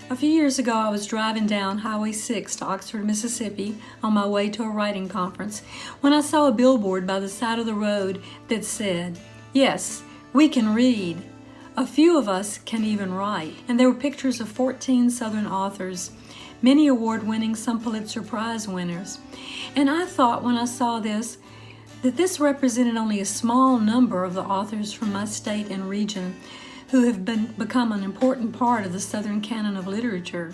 A few years ago, I was driving down Highway 6 to Oxford, Mississippi on my way to a writing conference when I saw a billboard by the side of the road that said, "Yes, we can read. A few of us can even write." And there were pictures of 14 Southern authors, many award-winning, some Pulitzer Prize winners. And I thought when I saw this, that this represented only a small number of the authors from my state and region who have become an important part of the Southern canon of literature.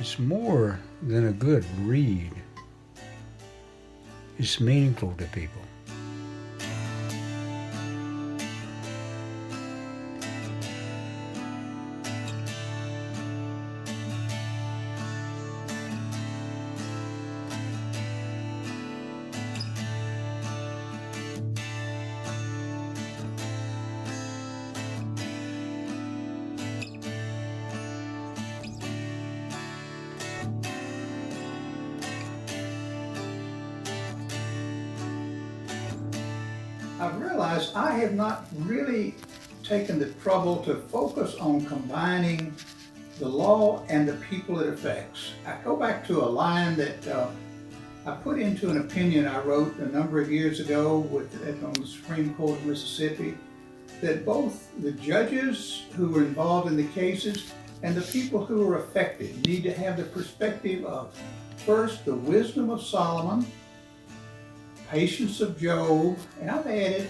It's more than a good read. It's meaningful to people. I've realized I have not really taken the trouble to focus on combining the law and the people it affects. I go back to a line that I put into an opinion I wrote a number of years ago on the Supreme Court of Mississippi, that both the judges who were involved in the cases and the people who were affected need to have the perspective of, first, the wisdom of Solomon, patience of Job, and I've added,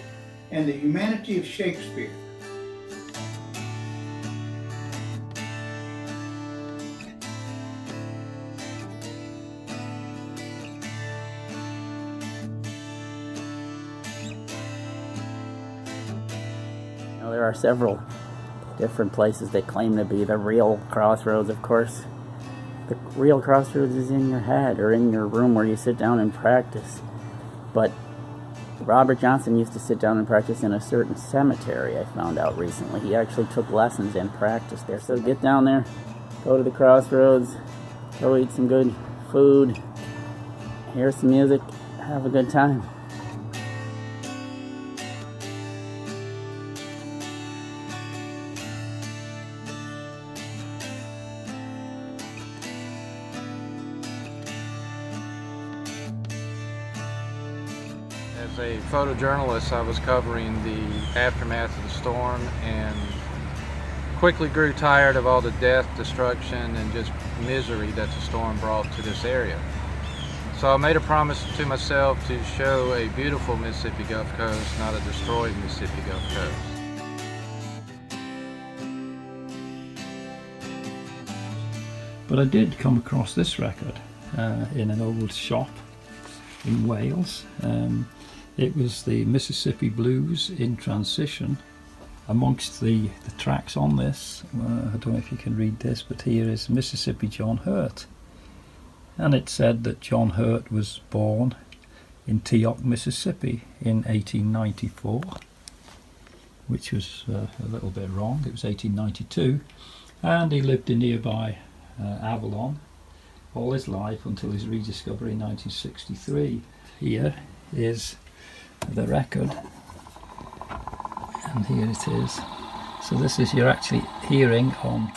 and the humanity of Shakespeare. Now, there are several different places that claim to be the real crossroads, of course. The real crossroads is in your head or in your room where you sit down and practice. But Robert Johnson used to sit down and practice in a certain cemetery, I found out recently. He actually took lessons and practiced there. So get down there, go to the crossroads, go eat some good food, hear some music, have a good time. As a photojournalist, I was covering the aftermath of the storm and quickly grew tired of all the death, destruction, and just misery that the storm brought to this area. So I made a promise to myself to show a beautiful Mississippi Gulf Coast, not a destroyed Mississippi Gulf Coast. But I did come across this record in an old shop in Wales. It was the Mississippi Blues in transition. Amongst the tracks on this, I don't know if you can read this, but here is Mississippi John Hurt. And it said that John Hurt was born in Teoc, Mississippi in 1894, which was a little bit wrong. It was 1892. And he lived in nearby Avalon all his life until his rediscovery in 1963. Here is the record, and here it is. So this is you're actually hearing on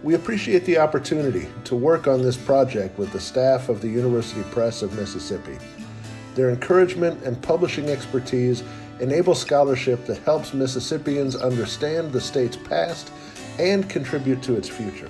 We appreciate the opportunity to work on this project with the staff of the University Press of Mississippi. Their encouragement and publishing expertise enable scholarship that helps Mississippians understand the state's past and contribute to its future.